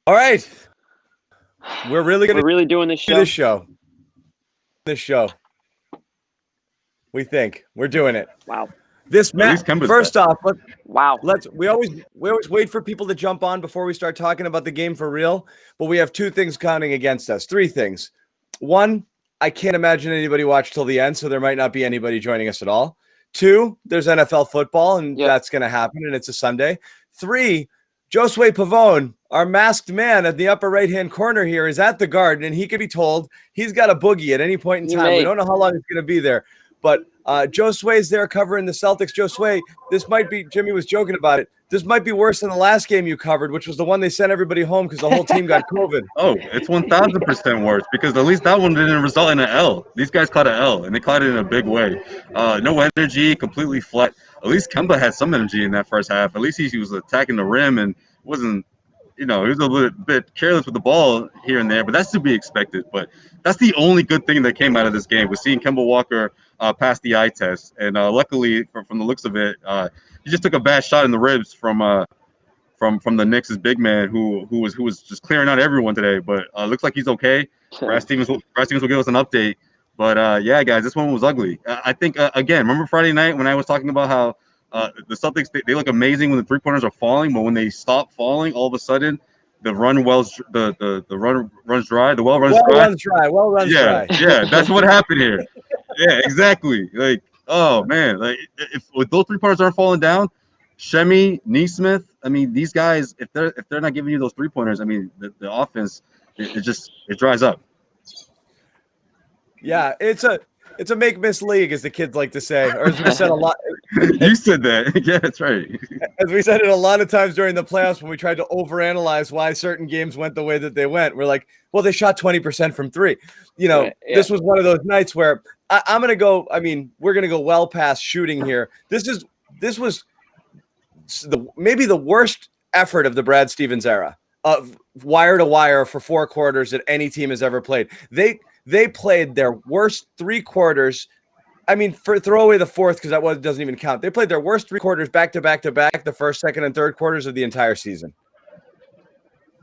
All right. We're really doing this show. This show. We think we're doing it. Wow. This match. First off, we always wait for people to jump on before we start talking about the game for real. But we have two things counting against us. Three things. One, I can't imagine anybody watched till the end, so there might not be anybody joining us at all. Two, there's NFL football, and that's going to happen, and it's a Sunday. Three, Josue Pavon, our masked man at the upper right-hand corner here, is at the Garden, and he could be told he's got a boogie at any point in time. We don't know how long he's going to be there. But Josue's there covering the Celtics. Josue, this might be, Jimmy was joking about it, this might be worse than the last game you covered, which was the one they sent everybody home because the whole team got COVID. Oh, it's 1,000% worse because at least that one didn't result in an L. These guys caught an L, and they caught it in a big way. No energy, completely flat. At least Kemba had some energy in that first half. At least he was attacking the rim and wasn't, he was a little bit careless with the ball here and there, but that's to be expected. But that's the only good thing that came out of this game was seeing Kemba Walker pass the eye test. And luckily, from the looks of it, he just took a bad shot in the ribs from the Knicks' big man who was just clearing out everyone today. But looks like he's okay. Brad Stevens will give us an update. But yeah, guys, this one was ugly. I think again, remember Friday night when I was talking about how the Celtics they look amazing when the 3-pointers are falling, but when they stop falling, all of a sudden the run runs dry. The well runs dry. Yeah, that's what happened here. Yeah, exactly. Like, oh man, like if those 3-pointers aren't falling down, Shemi, Neesmith, I mean, these guys, if they're not giving you those 3-pointers, I mean, the offense it dries up. Yeah, it's a make-miss league, as the kids like to say, or as we said a lot. You said that. Yeah, that's right. As we said it a lot of times during the playoffs when we tried to overanalyze why certain games went the way that they went. We're like, well, they shot 20% from three. This was one of those nights where I'm going to go. I mean, we're going to go well past shooting here. This was maybe the worst effort of the Brad Stevens era of wire to wire for 4 quarters that any team has ever played. They played their worst 3 quarters. I mean, throw away the fourth because that doesn't even count. They played their worst 3 quarters back to back to back, the first, second, and third quarters of the entire season.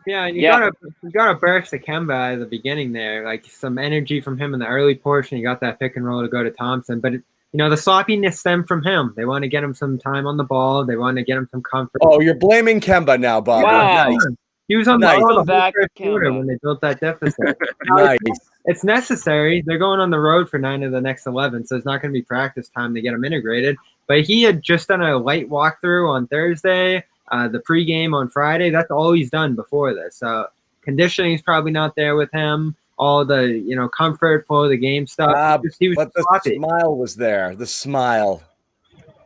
Yeah, you gotta burst the Kemba at the beginning there, like some energy from him in the early portion. You got that pick and roll to go to Thompson, but the sloppiness stemmed from him. They want to get him some time on the ball. They want to get him some comfort. Oh, you're blaming Kemba now, Bob. Wow. Nice. He was on the whole back quarter when they built that deficit. Nice. It's necessary. They're going on the road for 9 of the next 11, so it's not going to be practice time to get them integrated. But he had just done a light walkthrough on Thursday, the pregame on Friday. That's all he's done before this. So conditioning's probably not there with him. All the comfort, flow of the game stuff. He was but the smile was there. The smile.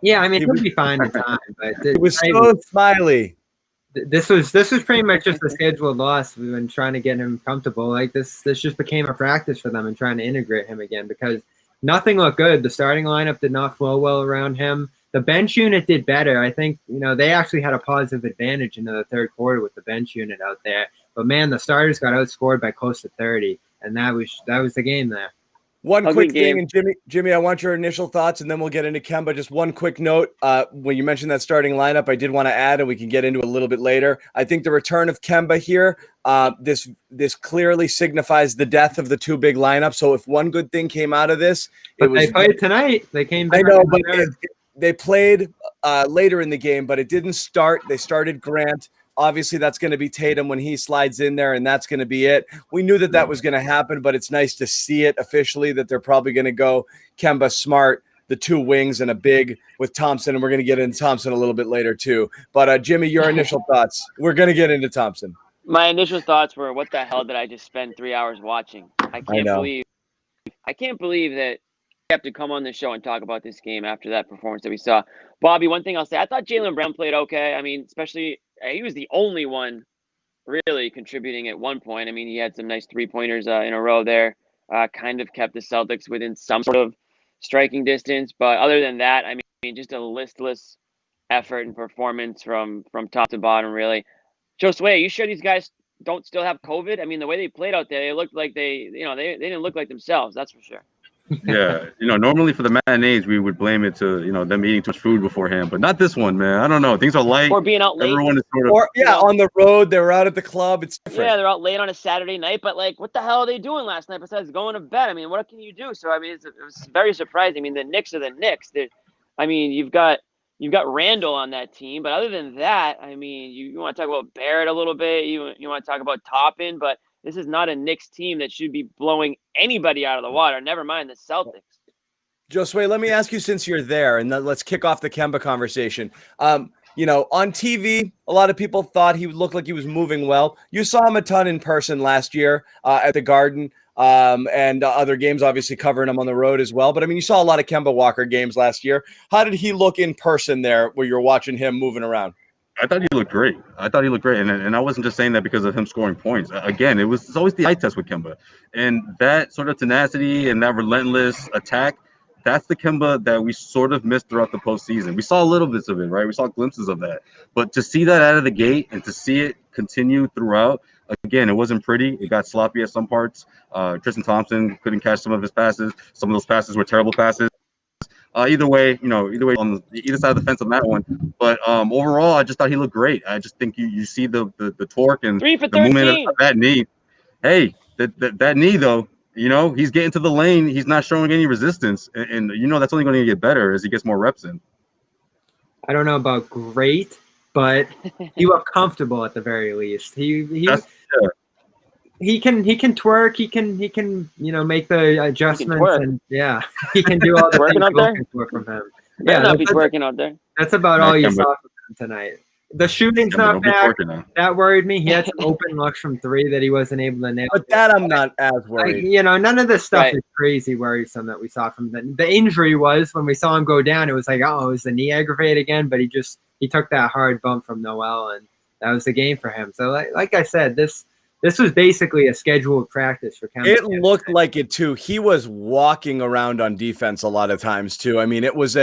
Yeah, I mean, he'll be fine in time. But it was so smiley. This was pretty much just a scheduled loss. We've been trying to get him comfortable. Like this just became a practice for them and trying to integrate him again because nothing looked good. The starting lineup did not flow well around him. The bench unit did better. I think they actually had a positive advantage into the third quarter with the bench unit out there. But man, the starters got outscored by close to 30, and that was the game there. One quick thing, and Jimmy, I want your initial thoughts, and then we'll get into Kemba. Just one quick note. When you mentioned that starting lineup, I did want to add, and we can get into it a little bit later. I think the return of Kemba here, this clearly signifies the death of the 2 big lineups. So if one good thing came out of this, they played tonight. They came back. I know, but they played later in the game, but it didn't start. They started Grant. Obviously, that's going to be Tatum when he slides in there, and that's going to be it. We knew that was going to happen, but it's nice to see it officially that they're probably going to go Kemba, Smart, the 2 wings, and a big with Thompson, and we're going to get into Thompson a little bit later too. But, Jimmy, your initial thoughts. We're going to get into Thompson. My initial thoughts were, what the hell did I just spend 3 hours watching? I can't believe that we have to come on the show and talk about this game after that performance that we saw. Bobby, one thing I'll say, I thought Jaylen Brown played okay. I mean, especially – he was the only one really contributing at one point. I mean, he had some nice 3-pointers in a row there, kind of kept the Celtics within some sort of striking distance. But other than that, I mean, just a listless effort and performance from top to bottom, really. Josue, are you sure these guys don't still have COVID? I mean, the way they played out there, they looked like they didn't look like themselves. That's for sure. Yeah, normally for the mayonnaise, we would blame it to, them eating too much food beforehand, but not this one, man. I don't know. Things are light. Or being out late. Everyone is sort of. Or, on the road. They were out at the club. It's different. Yeah, they're out late on a Saturday night, but, like, what the hell are they doing last night besides going to bed? I mean, what can you do? So, I mean, it was very surprising. I mean, the Knicks are the Knicks. I mean, you've got Randle on that team, but other than that, I mean, you want to talk about Barrett a little bit. You want to talk about Toppin, but this is not a Knicks team that should be blowing anybody out of the water. Never mind the Celtics. Josue, let me ask you, since you're there, and let's kick off the Kemba conversation. On TV, a lot of people thought he looked like he was moving well. You saw him a ton in person last year at the Garden, and other games, obviously covering him on the road as well. But I mean, you saw a lot of Kemba Walker games last year. How did he look in person there, where you're watching him moving around? I thought he looked great. And I wasn't just saying that because of him scoring points. Again, it's always the eye test with Kemba, and that sort of tenacity and that relentless attack. That's the Kemba that we sort of missed throughout the postseason. We saw a little bits of it, right? We saw glimpses of that. But to see that out of the gate and to see it continue throughout, again, it wasn't pretty. It got sloppy at some parts. Tristan Thompson couldn't catch some of his passes. Some of those passes were terrible passes. Either way on either side of the fence on that one. But overall, I just thought he looked great. I just think you see the torque and the movement of that knee. Hey, that knee, though. He's getting to the lane. He's not showing any resistance. And that's only going to get better as he gets more reps in. I don't know about great, but he looked comfortable at the very least. He can twerk. He can make the adjustments. And he can do all the things out there from him. Yeah, not be twerking out there. That's about all you saw from him tonight. The shooting's not back. That worried me. He had some open looks from three that he wasn't able to nail. But that I'm not as worried. None of this stuff is crazy worrisome that we saw from him. The injury was when we saw him go down. It was like, is the knee aggravated again? But he took that hard bump from Noel, and that was the game for him. So like I said, this was basically a scheduled practice for Kemba. It looked like it too. He was walking around on defense a lot of times too. I mean, it was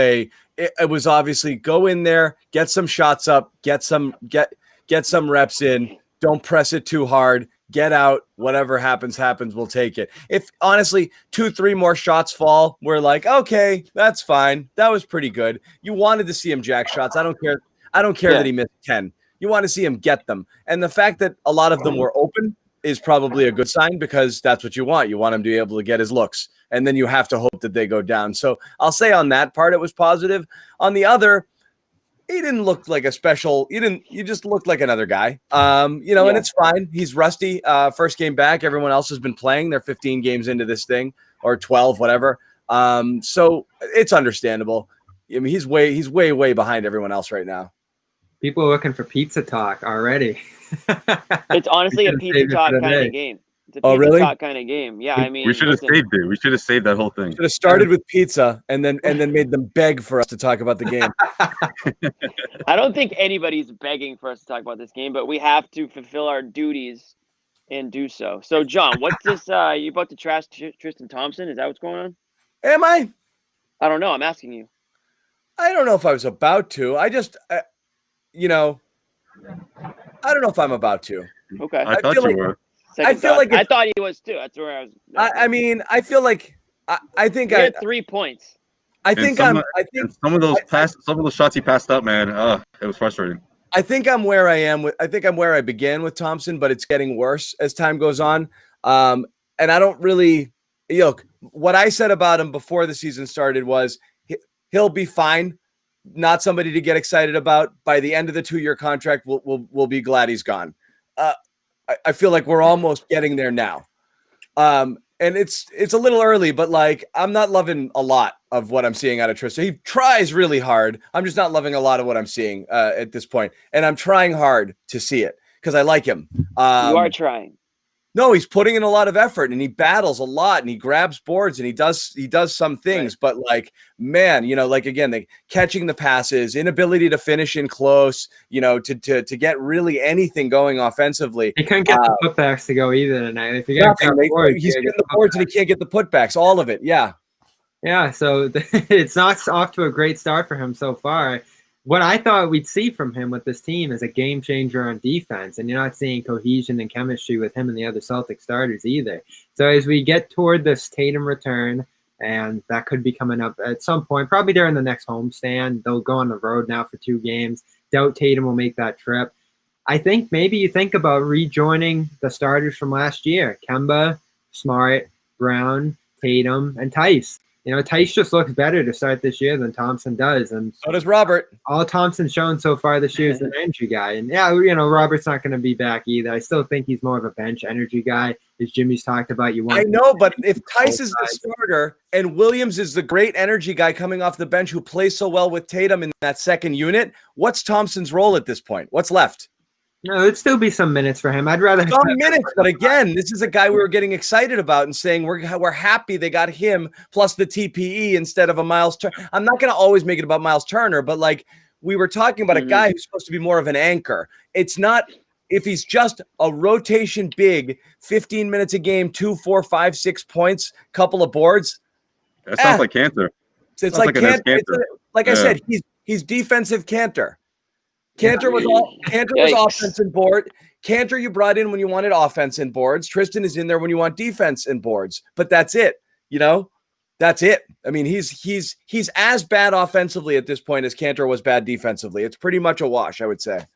obviously go in there, get some shots up, get some reps in. Don't press it too hard. Get out. Whatever happens, we'll take it. If honestly 2-3 more shots fall, we're like, okay, that's fine. That was pretty good. You wanted to see him jack shots. I don't care that he missed 10. You want to see him get them. And the fact that a lot of them were open is probably a good sign, because that's what you want. You want him to be able to get his looks, and then you have to hope that they go down. So I'll say on that part, it was positive. On the other, he didn't look like a special. You just looked like another guy. And it's fine. He's rusty. First game back. Everyone else has been playing. They're 15 games into this thing, or 12, whatever. So it's understandable. I mean, he's way behind everyone else right now. People are looking for pizza talk already. It's honestly a pizza talk kind of game. It's a pizza talk kind of game. Yeah, I mean, we should have saved it. We should have saved that whole thing. Should have started with pizza and then made them beg for us to talk about the game. I don't think anybody's begging for us to talk about this game, but we have to fulfill our duties and do so. So, John, what's this? You about to trash Tristan Thompson? Is that what's going on? Am I? I don't know. I'm asking you. I don't know if I was about to. I just, I don't know if I'm about to. Okay. I thought you were. I thought he was too. That's where I was. I mean, I feel like I think I had 3 points. I think some of those shots he passed up, man. It was frustrating. I think I'm where I am I think I'm where I began with Thompson, but it's getting worse as time goes on. And I don't really, what I said about him before the season started was he'll be fine. Not somebody to get excited about. By the end of the 2-year contract, we'll be glad he's gone. I feel like we're almost getting there now. And it's a little early, but I'm not loving a lot of what I'm seeing out of Tristan. He tries really hard. I'm just not loving a lot of what I'm seeing at this point. And I'm trying hard to see it because I like him. You are trying. No, he's putting in a lot of effort, and he battles a lot, and he grabs boards, and he does some things. Right. But man, again, catching the passes, inability to finish in close, to get really anything going offensively. He couldn't get the putbacks to go either tonight. If you he's getting the boards, and he can't get the putbacks. All of it, yeah. Yeah, so it's not off to a great start for him so far. What I thought we'd see from him with this team is a game changer on defense, and you're not seeing cohesion and chemistry with him and the other Celtic starters either. So as we get toward this Tatum return, and that could be coming up at some point, probably during the next homestand. They'll go on the road now for 2 games. Doubt Tatum will make that trip. I think maybe you think about rejoining the starters from last year: Kemba, Smart, Brown, Tatum, and Tice. Tice just looks better to start this year than Thompson does. And so does Robert. All Thompson's shown so far this year is an energy guy. And Robert's not going to be back either. I still think he's more of a bench energy guy, as Jimmy's talked about. I know, but if Tice is the starter and Williams is the great energy guy coming off the bench who plays so well with Tatum in that second unit, what's Thompson's role at this point? What's left? No, it'd still be some minutes for him. I'd rather some minutes, but again, this is a guy we were getting excited about and saying we're happy they got him plus the TPE instead of a Miles Turner. I'm not going to always make it about Miles Turner, but like we were talking about a guy who's supposed to be more of an anchor. It's not if he's just a rotation big, 15 minutes a game, 2, 4, 5, 6 points, couple of boards. That sounds like Cantor. It's like Cantor. Like I said, he's defensive Cantor. Cantor was offense and board. Cantor you brought in when you wanted offense and boards. Tristan is in there when you want defense and boards. But that's it. That's it. I mean, he's as bad offensively at this point as Cantor was bad defensively. It's pretty much a wash, I would say.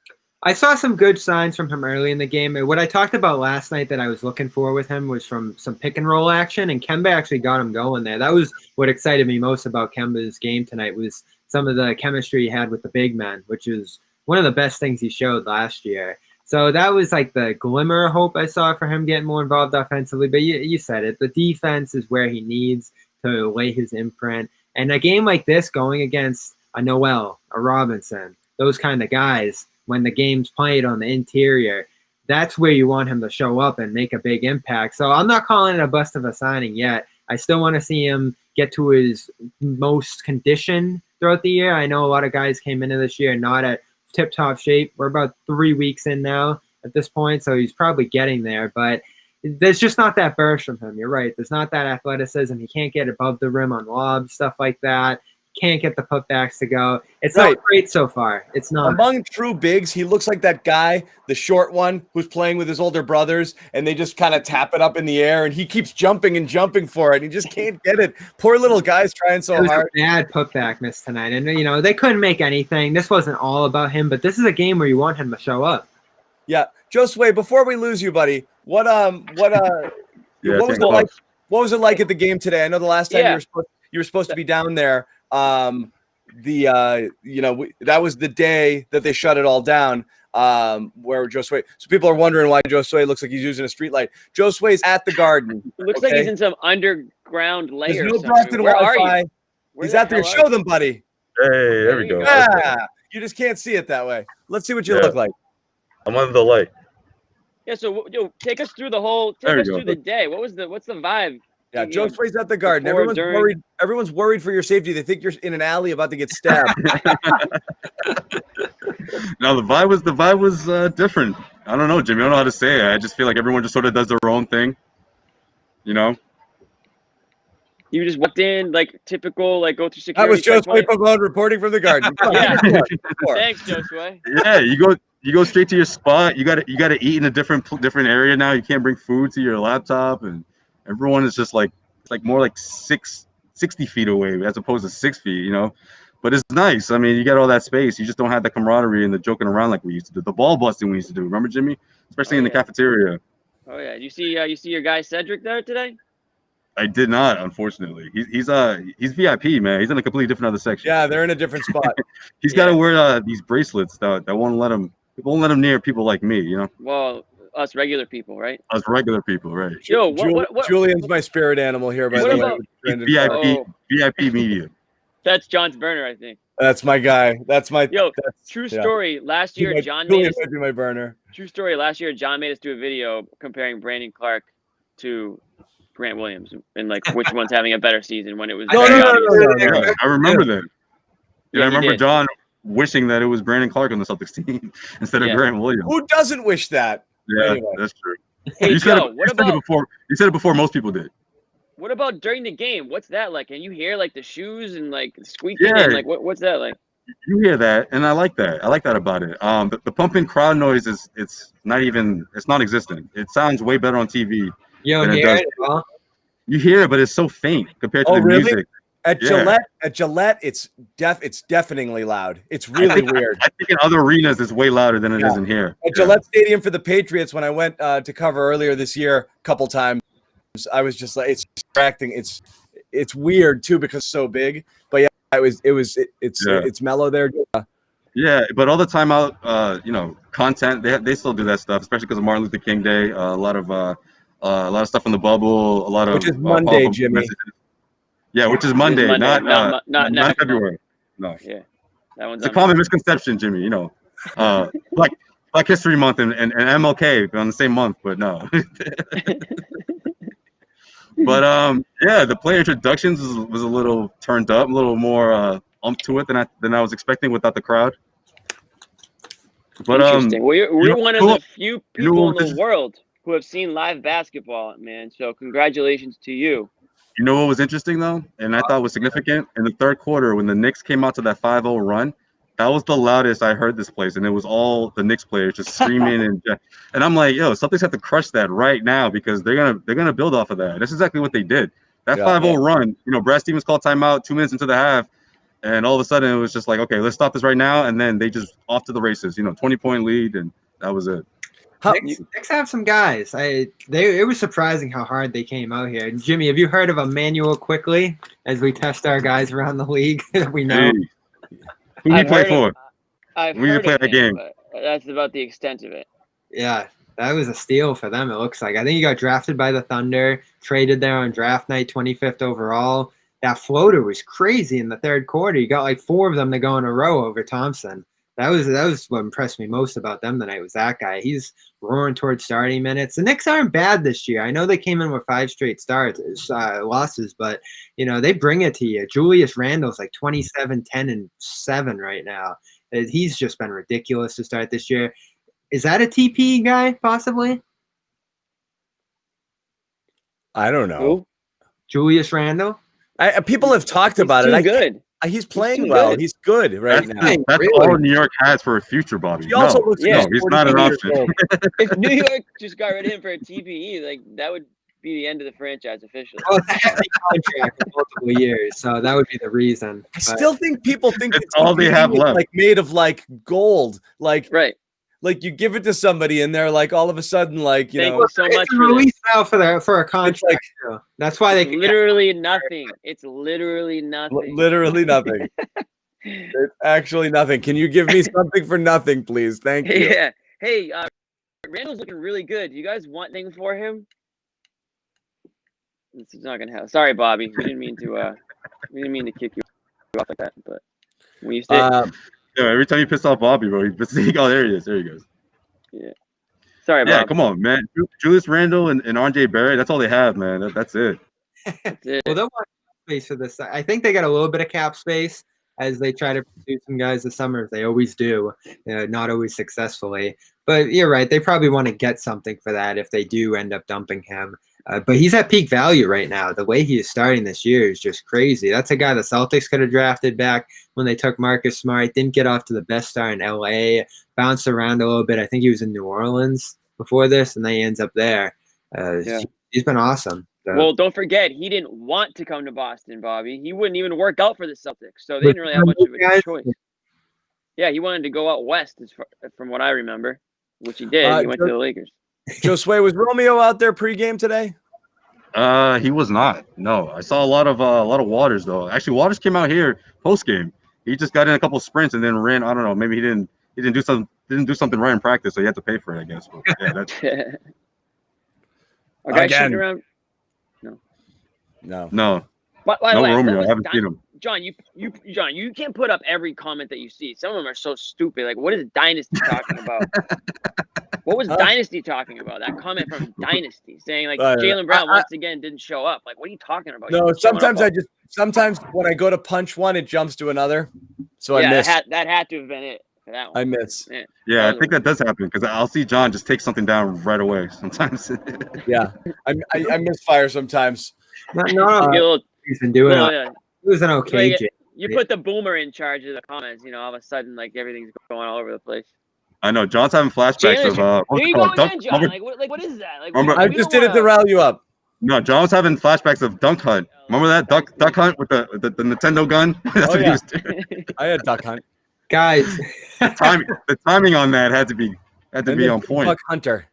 I saw some good signs from him early in the game. What I talked about last night that I was looking for with him was from some pick and roll action, and Kemba actually got him going there. That was what excited me most about Kemba's game tonight, was some of the chemistry he had with the big men, which is one of the best things he showed last year. So that was like the glimmer of hope I saw for him getting more involved offensively. But you said it. The defense is where he needs to lay his imprint. And a game like this, going against a Noel, a Robinson, those kind of guys, when the game's played on the interior, that's where you want him to show up and make a big impact. So I'm not calling it a bust of a signing yet. I still want to see him get to his most condition throughout the year. I know a lot of guys came into this year not at tip-top shape. We're about 3 weeks in now at this point, so he's probably getting there, but there's just not that burst from him. You're right. There's not that athleticism. He can't get above the rim on lobs, stuff like that. Can't get the putbacks to go. It's not great so far. It's not. Among true bigs, he looks like that guy, the short one, who's playing with his older brothers, and they just kind of tap it up in the air, and he keeps jumping and jumping for it. He just can't get it. Poor little guy's trying so hard. A bad putback miss tonight, and they couldn't make anything. This wasn't all about him, but this is a game where you want him to show up. Yeah, Josue, before we lose you, buddy, what was it like? What was it like at the game today? I know the last time you were supposed to be down there. That was the day that they shut it all down. Where Josue, so people are wondering why Josue looks like he's using a street light. Josue's at the Garden. It looks like he's in some underground layer. There's no Boston Wi-Fi. He's out there. Show them, buddy. Hey, there we go. Yeah, you just can't see it that way. Let's see what you look like. I'm under the light. Yeah, so take us through the whole. Take us through the day. What's the vibe? Yeah, Josue's at the Garden. Everyone's worried for your safety. They think you're in an alley about to get stabbed. No, the vibe was different. I don't know, Jimmy. I don't know how to say it. I just feel like everyone just sort of does their own thing. You just walked in like typical, like go through security. I was Josue Pavon reporting from the Garden. Thanks, Josue. Yeah, you go straight to your spot. You gotta eat in a different area now. You can't bring food to your laptop, and everyone is just like more like 60 feet away as opposed to 6 feet, But it's nice. I mean, you got all that space. You just don't have the camaraderie and the joking around like we used to do. The ball busting we used to do. Remember, Jimmy? Especially in the cafeteria. Oh yeah. You see your guy Cedric there today? I did not, unfortunately. He's VIP, man. He's in a completely different other section. Yeah, they're in a different spot. He's got to wear these bracelets that won't let him near people like me, Well, us regular people, right? Us regular people, right? Yo, what Julian's my spirit animal here, by the way. VIP media. That's John's burner, I think. That's my guy. True story. Last year, John made us do my burner. True story. Last year, John made us do a video comparing Brandon Clark to Grant Williams and like which one's having a better season when it was. No. I remember that. Yeah, I remember John wishing that it was Brandon Clark on the Celtics team instead of Grant Williams. Who doesn't wish that? Yeah, anyway. That's true. Hey, you said it before most people did. What about during the game? What's that like? And you hear like the shoes and like squeaking and like what's that like? You hear that, and I like that. I like that about it. The pumping crowd noise it's non-existent. It sounds way better on TV. Yo, than it does. You hear it, but it's so faint compared to the music. At Gillette, it's deafeningly loud. It's really weird. I think in other arenas it's way louder than it is in here. At Gillette Stadium for the Patriots, when I went to cover earlier this year, a couple times, I was just like, it's distracting. It's weird too because it's so big. But yeah, it's mellow there. Yeah, but all the timeout, content they still do that stuff, especially because of Martin Luther King Day. A lot of stuff in the bubble. Which is Monday, Jimmy. Messages. Yeah, which is Monday, not February. No. Yeah, that one's. It's a common misconception, Jimmy. Black History Month and MLK on the same month, but no. But the player introductions was a little turned up, a little more to it than I was expecting without the crowd. But interesting. We're one of the few people in the world who have seen live basketball, man. So congratulations to you. You know what was interesting though, and I thought was significant in the third quarter when the Knicks came out to that 5-0 run. That was the loudest I heard this place, and it was all the Knicks players just screaming and I'm like, yo, Celtics have to crush that right now because they're gonna build off of that. That's exactly what they did. That 5-0 run, Brad Stevens called timeout 2 minutes into the half, and all of a sudden it was just like, okay, let's stop this right now, and then they just off to the races. 20-point lead, and that was it. Knicks have some guys. It was surprising how hard they came out here. Jimmy, have you heard of Immanuel Quickley as we test our guys around the league that we know? Who do you play for? I've Who do you play that game? That's about the extent of it. Yeah, that was a steal for them, it looks like. I think he got drafted by the Thunder, traded there on draft night, 25th overall. That floater was crazy in the third quarter. You got like 4 of them to go in a row over Thompson. That was what impressed me most about them tonight was that guy. He's roaring towards starting minutes. The Knicks aren't bad this year. I know they came in with 5 straight losses, but they bring it to you. Julius Randle's like 27, 10, and 7 right now. He's just been ridiculous to start this year. Is that a TP guy possibly? I don't know. Who? Julius Randle. People have talked about it. Good. He's playing well. He's good right now. That's all New York has for a future, Bobby. He also looks he's not an option. If New York just got rid of him for a TPE, like that would be the end of the franchise officially. Oh, it's a hefty contract for multiple years, so that would be the reason. I still think people think it's all they have left, like made of like gold, like right. Like you give it to somebody and they're like all of a sudden like Thank you so much for release now for a contract. That's why they literally nothing. It's literally nothing. Literally nothing. It's actually nothing. Can you give me something for nothing, please? Thank you. Yeah. Hey, Randall's looking really good. Do you guys want anything for him? This is not gonna happen. Sorry, Bobby. We didn't mean to kick you off like that, but when you stay. Every time you piss off Bobby, bro, oh, there he is. There he goes. Yeah. Sorry, Bob. Yeah, come on, man. Julius Randle and RJ Barrett, that's all they have, man. That's it. That's it. Well, they'll want space for this. I think they got a little bit of cap space as they try to produce some guys this summer. They always do, not always successfully. But you're right. They probably want to get something for that if they do end up dumping him. But he's at peak value right now. The way he is starting this year is just crazy. That's a guy the Celtics could have drafted back when they took Marcus Smart. Didn't get off to the best start in LA. Bounced around a little bit. I think he was in New Orleans before this, and then he ends up there. He's been awesome. So. Well, don't forget, he didn't want to come to Boston, Bobby. He wouldn't even work out for the Celtics, so they didn't really have much of a choice. Yeah, he wanted to go out west, from what I remember, which he did. He went to the Lakers. Josue, was Romeo out there pregame today? He was not. No, I saw a lot of Waters though. Actually, Waters came out here post game. He just got in a couple sprints and then ran. I don't know. Maybe he didn't do something right in practice, so he had to pay for it, I guess. But, yeah, that's Are guys shooting around? No. No, Romeo. I haven't seen him. John, you can't put up every comment that you see. Some of them are so stupid. Like, what is Dynasty talking about? What was Dynasty talking about? That comment from Dynasty saying like Jaylen Brown once again didn't show up. Like, what are you talking about? No, sometimes when I go to punch one, it jumps to another. So I miss. That had to have been it for that one. I miss. Yeah, I think that does happen because I'll see John just take something down right away sometimes. Yeah, I misfire sometimes. He's been doing it. It was an okay. You put the boomer in charge of the comments, all of a sudden, like everything's going all over the place. I know John's having flashbacks of there you go again, John. What is that? Like, I just did it to rile you up. No, John was having flashbacks of Dunk Hunt. Remember that Duck Hunt with the Nintendo gun? That's what he was doing. I had Duck Hunt. Guys, the timing on that had to be on point. Duck Hunter.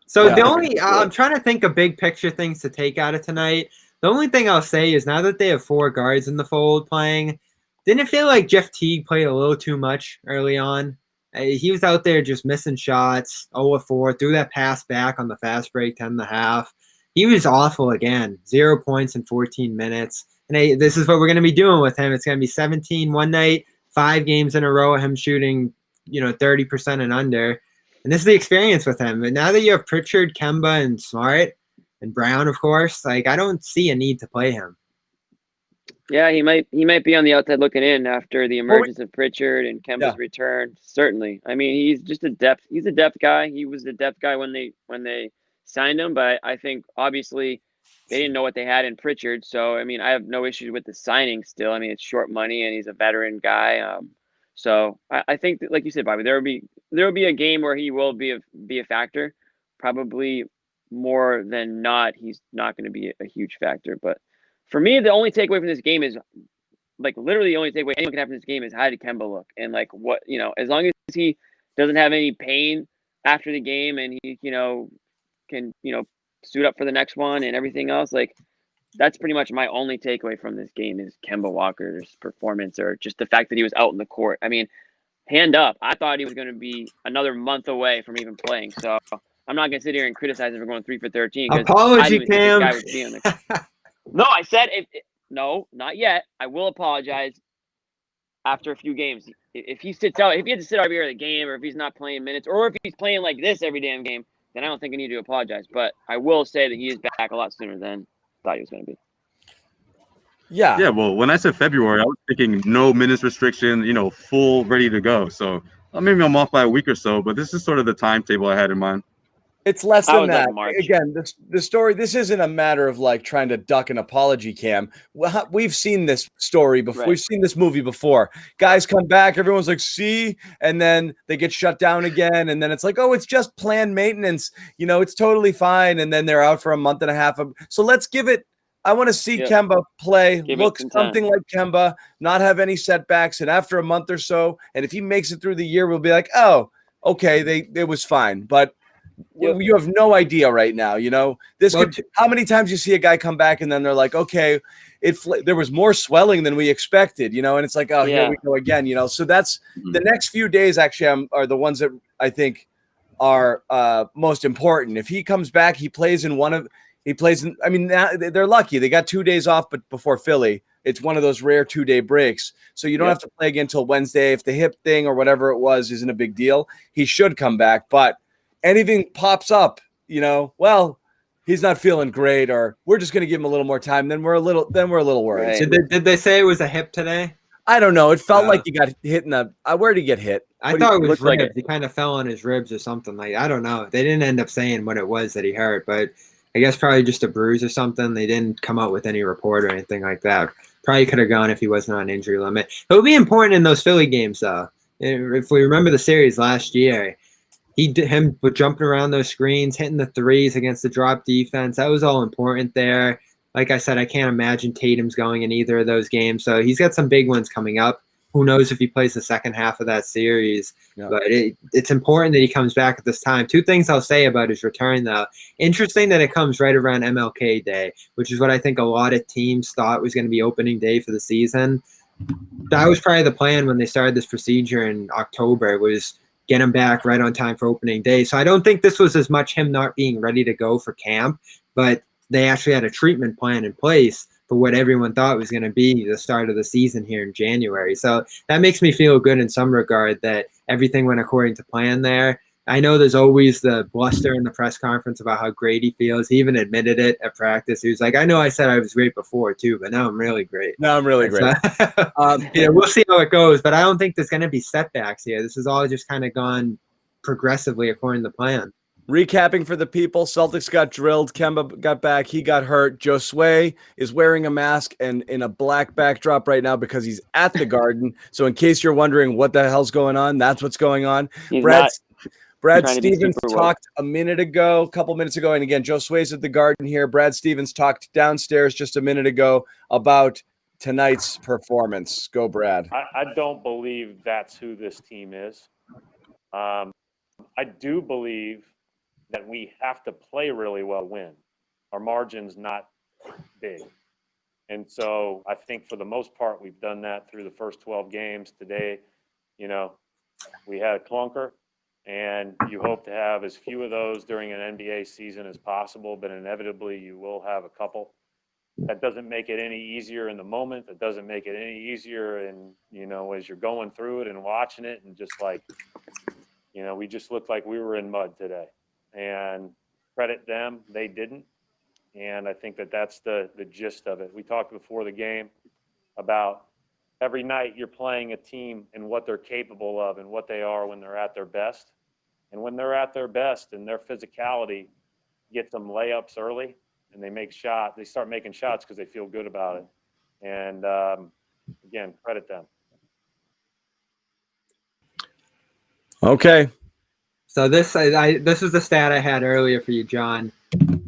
So the only I'm trying to think of big picture things to take out of tonight. The only thing I'll say is now that they have 4 guards in the fold playing, didn't it feel like Jeff Teague played a little too much early on? He was out there just missing shots, 0-4, threw that pass back on the fast break, 10.5. He was awful again, 0 points in 14 minutes. And this is what we're going to be doing with him. It's going to be 17 one night, 5 games in a row of him shooting, 30% and under. And this is the experience with him. And now that you have Pritchard, Kemba, and Smart, and Brown, of course, I don't see a need to play him. Yeah, he might be on the outside looking in after the emergence of Pritchard and Kemba's return. Certainly. I mean, he's just a depth guy. He was the depth guy when they signed him, but I think obviously they didn't know what they had in Pritchard. So I mean, I have no issues with the signing still. I mean, it's short money and he's a veteran guy. So I think that, like you said, Bobby, there will be a game where he will be a factor. Probably more than not, he's not going to be a huge factor. But for me, the only takeaway from this game is literally the only takeaway anyone can have from this game is how did Kemba look, and what as long as he doesn't have any pain after the game and he can suit up for the next one and everything else, that's pretty much my only takeaway from this game is Kemba Walker's performance, or just the fact that he was out in the court. I mean, hand up, I thought he was going to be another month away from even playing. So I'm not going to sit here and criticize him for going 3 for 13. Apology, Cam. No, I said no, not yet. I will apologize after a few games. If he sits out, if he had to sit out here the game, or if he's not playing minutes, or if he's playing like this every damn game, then I don't think I need to apologize. But I will say that he is back a lot sooner than I thought he was going to be. Yeah. Yeah. Well, when I said February, I was thinking no minutes restriction, full ready to go. So maybe I'm off by a week or so, but this is sort of the timetable I had in mind. It's less than that. Again, the story, this isn't a matter of trying to duck an apology, Cam. We've seen this story before. Right. We've seen this movie before. Guys come back, everyone's like, see, and then they get shut down again. And then it's like, oh, it's just planned maintenance. It's totally fine. And then they're out for a month and a half. So let's give it. I want to see Kemba play, look something like Kemba, not have any setbacks. And after a month or so, and if he makes it through the year, we'll be like, oh, okay, it was fine. But you have no idea right now, how many times you see a guy come back and then they're like, okay, there was more swelling than we expected, and it's like, oh, here we go again, so that's the next few days actually are the ones that I think are most important. If he comes back, I mean, now they're lucky. They got 2 days off, but before Philly, it's one of those rare 2-day breaks. So you don't have to play again until Wednesday. If the hip thing or whatever it was isn't a big deal, he should come back. But anything pops up, well, he's not feeling great, or we're just going to give him a little more time. Then we're a little worried. Right. So did they say it was a hip today? I don't know. It felt like he got hit in the. Where did he get hit? I thought it was ribs. He kind of fell on his ribs or something. I don't know. They didn't end up saying what it was that he hurt, but I guess probably just a bruise or something. They didn't come out with any report or anything like that. Probably could have gone if he wasn't on injury limit. It would be important in those Philly games, though. If we remember the series last year, him jumping around those screens, hitting the threes against the drop defense, that was all important there. Like I said, I can't imagine Tatum's going in either of those games. So he's got some big ones coming up. Who knows if he plays the second half of that series. Yeah. But it's important that he comes back at this time. 2 things I'll say about his return, though. Interesting that it comes right around MLK Day, which is what I think a lot of teams thought was going to be opening day for the season. That was probably the plan when they started this procedure in October, was get him back right on time for opening day. So I don't think this was as much him not being ready to go for camp, but they actually had a treatment plan in place for what everyone thought was going to be the start of the season here in January. So that makes me feel good in some regard that everything went according to plan there. I know there's always the bluster in the press conference about how great he feels. He even admitted it at practice. He was like, I know I said I was great before too, but now I'm really great. Now I'm really great. We'll see how it goes, but I don't think there's going to be setbacks here. This is all just kind of gone progressively according to plan. Recapping for the people, Celtics got drilled. Kemba got back. He got hurt. Josue is wearing a mask and in a black backdrop right now because he's at the Garden. So in case you're wondering what the hell's going on, that's what's going on. Brad Stevens talked a couple minutes ago, and again, Josue's at the Garden here. Brad Stevens talked downstairs just a minute ago about tonight's performance. Go, Brad. I don't believe that's who this team is. I do believe that we have to play really well to win. Our margin's not big. And so I think for the most part, we've done that through the first 12 games. Today, we had a clunker, and you hope to have as few of those during an NBA season as possible, but inevitably you will have a couple. That doesn't make it any easier in the moment. That doesn't make it any easier as you're going through it and watching it, and just like, we just looked like we were in mud today. And credit them, they didn't. And I think that's the gist of it. We talked before the game about every night you're playing a team and what they're capable of and what they are when they're at their best. And when they're at their best and their physicality gets them layups early and they start making shots because they feel good about it. And again, credit them. Okay. So this is the stat I had earlier for you, John.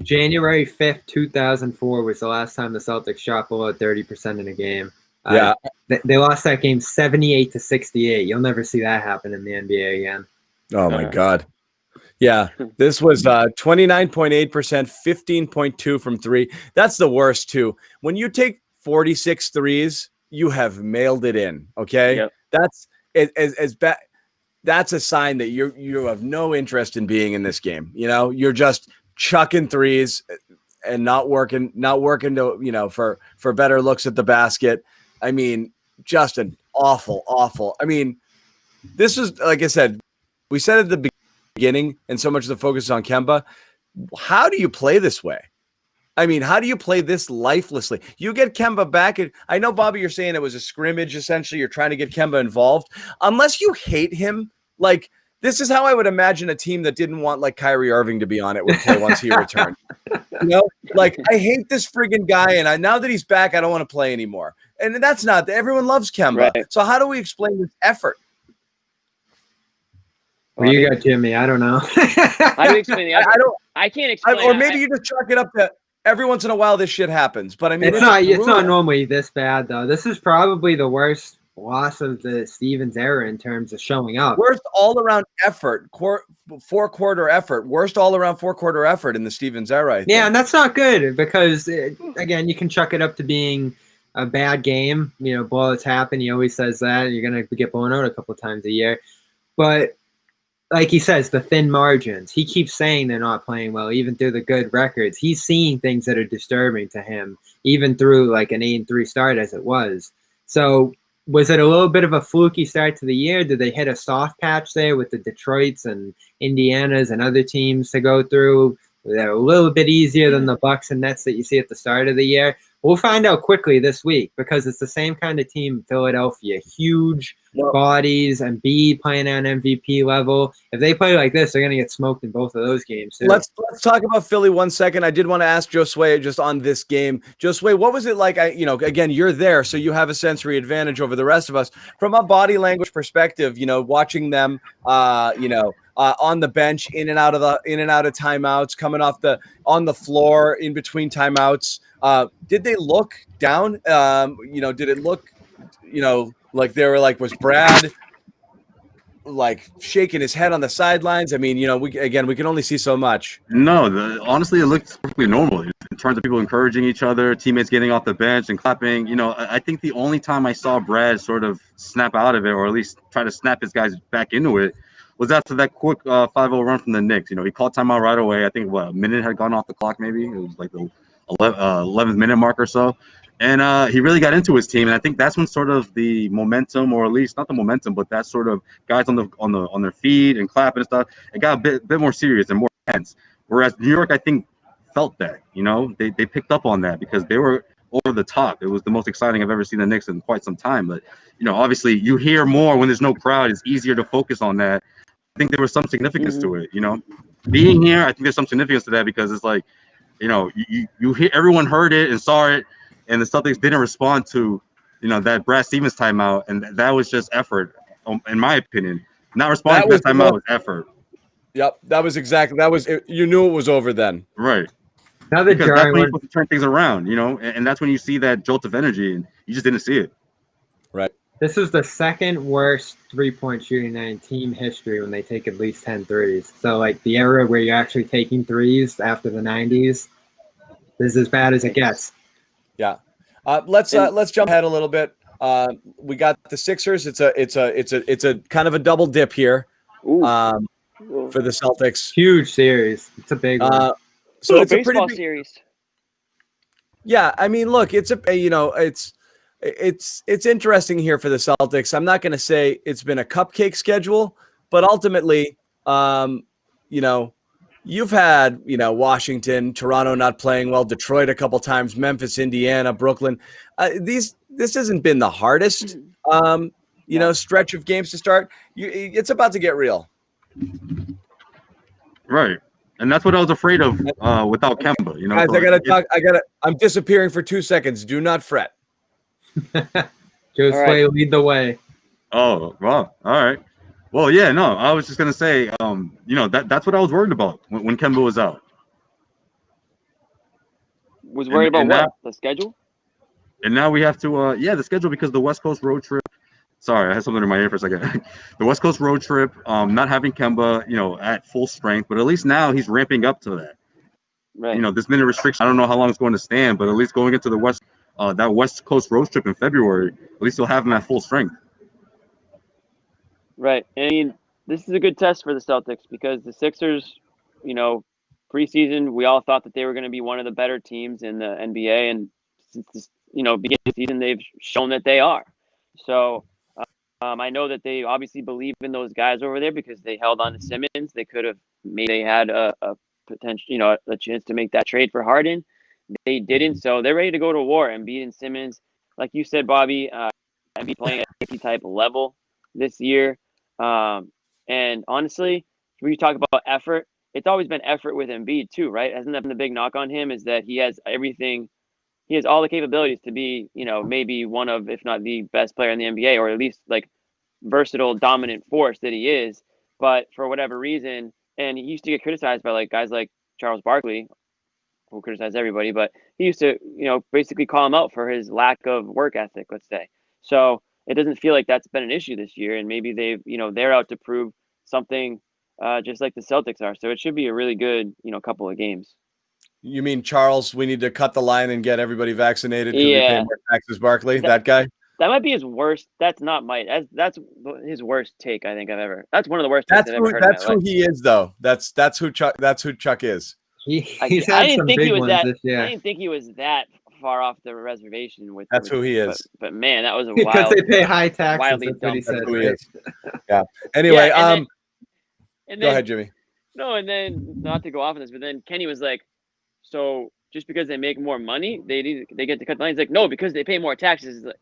January 5th, 2004 was the last time the Celtics shot below 30% in a game. Yeah. They lost that game 78-68. You'll never see that happen in the NBA again. Oh, my God. Yeah. This was 29.8%, 15.2 from three. That's the worst, too. When you take 46 threes, you have mailed it in, okay? Yep. That's as bad. That's a sign that you have no interest in being in this game. You're just chucking threes and not working to, for better looks at the basket. I mean, just an awful. I mean, this is, like I said, we said at the beginning, and so much of the focus is on Kemba. How do you play this way? I mean, how do you play this lifelessly? You get Kemba back. I know, Bobby, you're saying it was a scrimmage. Essentially, you're trying to get Kemba involved. Unless you hate him, like, this is how I would imagine a team that didn't want, like, Kyrie Irving to be on it would play once he returned. Like, I hate this friggin' guy, and now that he's back, I don't want to play anymore. And that's not – everyone loves Kemba. Right. So how do we explain this effort? Well, you got Jimmy. I don't know. How do you explain it? I can't explain it. Or maybe you just chalk it up to every once in a while this shit happens. But, I mean – It's not normally this bad, though. This is probably the worst – loss of the Stevens era in terms of showing up. Worst all-around effort, four-quarter effort. Worst all-around four-quarter effort in the Stevens era, I think. Yeah, and that's not good because, again, you can chuck it up to being a bad game. Bullets happen. He always says that. You're going to get blown out a couple of times a year. But like he says, the thin margins. He keeps saying they're not playing well, even through the good records. He's seeing things that are disturbing to him, even through like an 8-3 start as it was. So was it a little bit of a fluky start to the year? Did they hit a soft patch there with the Detroits and Indianas and other teams to go through? They're a little bit easier than the Bucks and Nets that you see at the start of the year. We'll find out quickly this week because it's the same kind of team, Philadelphia. Huge bodies and playing at an MVP level. If they play like this, they're going to get smoked in both of those games, too. Let's talk about Philly 1 second. I did want to ask Josue just on this game. Josue, what was it like? Again, you're there, so you have a sensory advantage over the rest of us. From a body language perspective, watching them, on the bench, in and out of timeouts, coming on the floor in between timeouts. Did they look down? Did it look, like they were like, was Brad like shaking his head on the sidelines? I mean, we can only see so much. No, honestly, it looked perfectly normal in terms of people encouraging each other, teammates getting off the bench and clapping. I think the only time I saw Brad sort of snap out of it, or at least try to snap his guys back into it, was after that quick 5-0 run from the Knicks. He called timeout right away. I think a minute had gone off the clock, maybe. It was like the 11th minute mark or so. And he really got into his team. And I think that's when sort of the momentum, or at least not the momentum, but that sort of guys on their feet and clapping and stuff, it got a bit more serious and more tense. Whereas New York, I think, felt that. They picked up on that because they were over the top. It was the most exciting I've ever seen the Knicks in quite some time. But, obviously you hear more when there's no crowd. It's easier to focus on that. I think there was some significance to it, Being here, I think there's some significance to that because it's like, you hear, everyone heard it and saw it, and the Celtics didn't respond to, that Brad Stevens timeout, and that was just effort, in my opinion. Not responding to that timeout was effort. Yep, that was it. You knew it was over then. Right. Another Because that's when one. you're supposed to turn things around, and that's when you see that jolt of energy, and you just didn't see it. Right. This is the second worst three-point shooting night in team history when they take at least 10 threes. So, like, the era where you're actually taking threes after the 90s, this is as bad as it gets. Yeah. Let's jump ahead a little bit. We got the Sixers. It's a kind of a double dip here. For the Celtics. Huge series. It's a big one. So it's a pretty baseball big series. Yeah, I mean, look, it's interesting here for the Celtics. I'm not going to say it's been a cupcake schedule, but ultimately, you've had, Washington, Toronto not playing well, Detroit a couple times, Memphis, Indiana, Brooklyn. This hasn't been the hardest, stretch of games to start. It's about to get real. Right. And that's what I was afraid of without Kemba. Guys, I'm disappearing for 2 seconds. Do not fret. Josue, lead the way. Oh, wow. All right. Well, yeah, no, I was just going to say, that's what I was worried about when Kemba was out. Was worried about what? The schedule? And now we have to, the schedule, because the West Coast road trip. Sorry, I had something in my ear for a second. The West Coast road trip, not having Kemba, at full strength, but at least now he's ramping up to that. Right. This minute restriction, I don't know how long it's going to stand, but at least going into the that West Coast road trip in February, at least he'll have him at full strength. Right. I mean, this is a good test for the Celtics because the Sixers, preseason, we all thought that they were going to be one of the better teams in the NBA, and since this, beginning of the season, they've shown that they are. So. I know that they obviously believe in those guys over there because they held on to Simmons. They could have they had a potential, a chance to make that trade for Harden. They didn't, so they're ready to go to war. Embiid and Simmons, like you said, Bobby, Embiid playing at a type level this year. And honestly, when you talk about effort, it's always been effort with Embiid too, right? Hasn't that been the big knock on him? Is that he has everything. He has all the capabilities to be, maybe one of, if not the best player in the NBA, or at least like versatile, dominant force that he is. But for whatever reason, and he used to get criticized by guys like Charles Barkley, who criticized everybody, but he used to, basically call him out for his lack of work ethic, let's say. So it doesn't feel like that's been an issue this year. And maybe they're out to prove something just like the Celtics are. So it should be a really good, couple of games. You mean Charles? We need to cut the line and get everybody vaccinated because we pay more taxes. Barkley, that guy. That might be his worst. That's not that's his worst take I think I've ever. That's one of the worst takes I've ever heard. That's who he is, though. That's who Chuck is. I didn't think he was that. I didn't think he was that far off the reservation with. That's who he is. But man, that was a because wild. They pay high taxes. Wildly that's what he said. That's who he is. Yeah. Anyway, and then, go ahead, Jimmy. No, and then not to go off on this, but then Kenny was like, so just because they make more money, they get to cut the line. He's like, no, because they pay more taxes. He's like,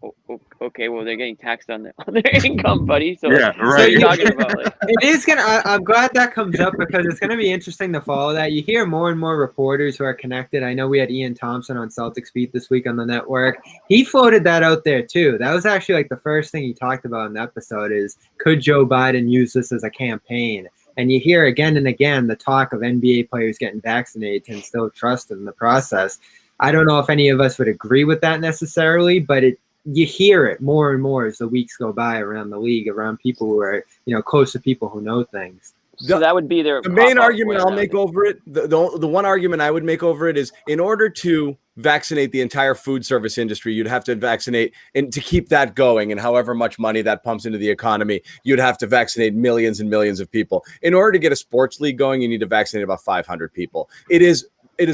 oh, okay, well they're getting taxed on their income, buddy. So yeah, right. What are you talking about? It is I'm glad that comes up because it's gonna be interesting to follow that. You hear more and more reporters who are connected. I know we had Ian Thompson on Celtics Beat this week on the network. He floated that out there too. That was actually the first thing he talked about in the episode is could Joe Biden use this as a campaign? And you hear again and again the talk of NBA players getting vaccinated and still trust in the process. I don't know if any of us would agree with that necessarily, but you hear it more and more as the weeks go by around the league, around people who are, close to people who know things. So that would be the main argument I'll make over it. The one argument I would make over it is in order to vaccinate the entire food service industry, you'd have to vaccinate, and to keep that going and however much money that pumps into the economy, you'd have to vaccinate millions and millions of people. In order to get a sports league going, you need to vaccinate about 500 people. It is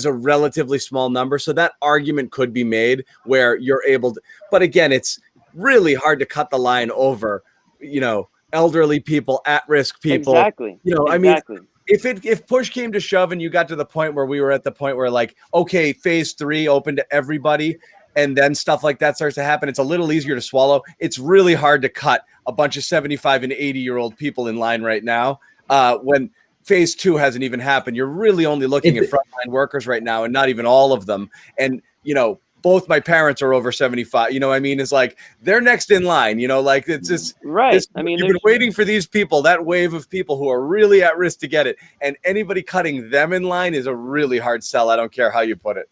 a relatively small number. So that argument could be made where you're able to, but again, it's really hard to cut the line over, elderly people, at-risk people. Exactly. I mean, if push came to shove and you got to the point where we were at the point where okay, phase 3 open to everybody, and then stuff like that starts to happen, it's a little easier to swallow. It's really hard to cut a bunch of 75 and 80-year-old people in line right now when phase 2 hasn't even happened. You're really only looking at frontline workers right now and not even all of them. And, both my parents are over 75. You know what I mean? It's like they're next in line. You know, like it's just right. I mean, you've been waiting for these people, that wave of people who are really at risk to get it, and anybody cutting them in line is a really hard sell. I don't care how you put it.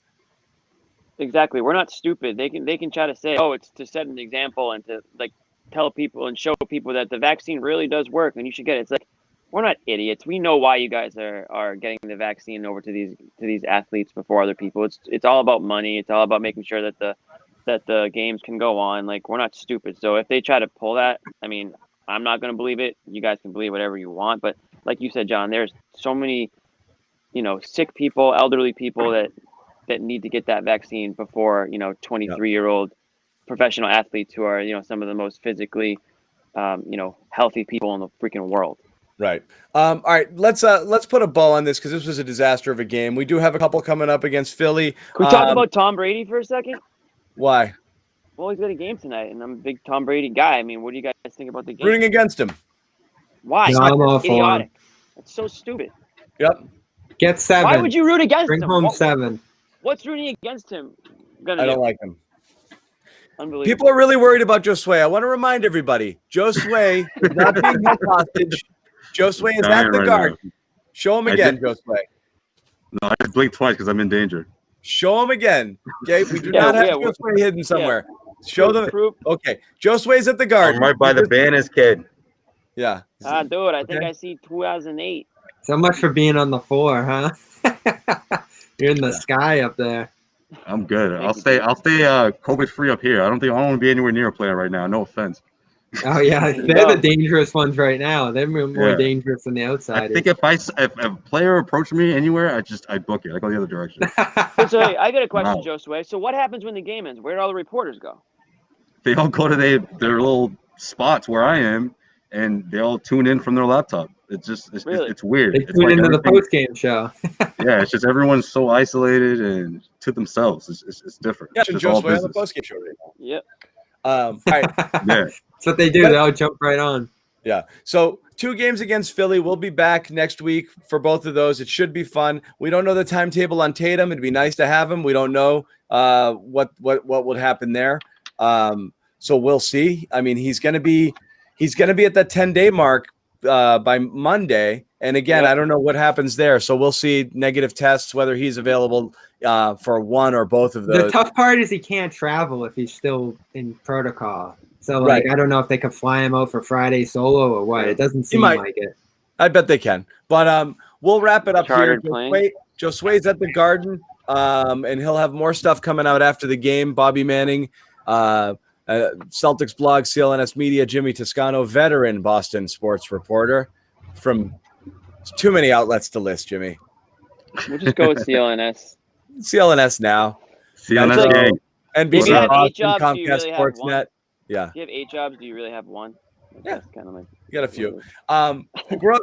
Exactly. We're not stupid. They can try to say, oh, it's to set an example and to like tell people and show people that the vaccine really does work and you should get it. It's like, we're not idiots. We know why you guys are getting the vaccine over to these athletes before other people. It's all about money. It's all about making sure that the games can go on. Like, we're not stupid. So if they try to pull that, I mean, I'm not going to believe it. You guys can believe whatever you want. But like you said, John, there's so many, sick people, elderly people that need to get that vaccine before, 23-year-old professional athletes who are, some of the most physically, healthy people in the freaking world. Right. All right. Let's put a bow on this because this was a disaster of a game. We do have a couple coming up against Philly. Can we talk about Tom Brady for a second? Why? Well, he's got a game tonight, and I'm a big Tom Brady guy. I mean, what do you guys think about the game? Rooting against him. Why? No, I'm all for idiotic. That's so stupid. Yep. Get 7. Why would you root against Bring him? home 7. What's rooting against him I don't like him. Unbelievable. People are really worried about Josue. I want to remind everybody, Josue is not being held hostage. Josue is at the guard. Show him again, Josue. No, I just blinked twice because I'm in danger. Show him again. Okay, we do not have Josue hidden somewhere. Show them. Okay, Josue's at the guard. I'm right by the Banners kid. Yeah. Dude, I think I see 2008. So much for being on the 4, huh? You're in the sky up there. I'm good. I'll stay COVID free up here. I don't want to be anywhere near a player right now. No offense. Oh yeah, they're the dangerous ones right now. They're more dangerous than the outsiders. I think if a player approached me anywhere, I book it. I go the other direction. So I got a question, Josue. So what happens when the game ends? Where do all the reporters go? They all go to their little spots where I am, and they all tune in from their laptop. It's weird. They tune into the post game show. Yeah, it's just everyone's so isolated and to themselves. It's different. Yeah, it's just all Josue on the business. post game show right now. Yep. All right. Yeah. That's what they do. They'll jump right on. Yeah. So 2 games against Philly. We'll be back next week for both of those. It should be fun. We don't know the timetable on Tatum. It'd be nice to have him. We don't know what would happen there. So we'll see. I mean, he's gonna be at that 10-day mark by Monday. And again, I don't know what happens there. So we'll see negative tests, whether he's available for one or both of those. The tough part is he can't travel if he's still in protocol. So, I don't know if they could fly him out for Friday solo or what. It doesn't seem like it. I bet they can. But we'll wrap it up here. Josue's at the Garden, and he'll have more stuff coming out after the game. Bobby Manning, Celtics blog, CLNS Media, Jimmy Toscano, veteran Boston sports reporter from too many outlets to list, Jimmy. We'll just go with CLNS. CLNS now. CLNS gang. NBC, Boston, Comcast, Sportsnet. Yeah. Do you have 8 jobs? Do you really have one? Yeah. That's kind of like you got a few.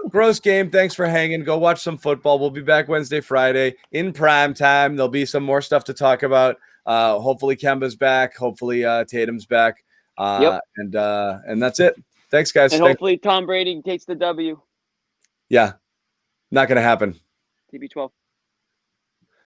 Gross game. Thanks for hanging. Go watch some football. We'll be back Wednesday, Friday in prime time. There'll be some more stuff to talk about. Hopefully Kemba's back. Hopefully Tatum's back. And that's it. Thanks, guys. And hopefully Tom Brady takes the W. Yeah. Not going to happen. TB12.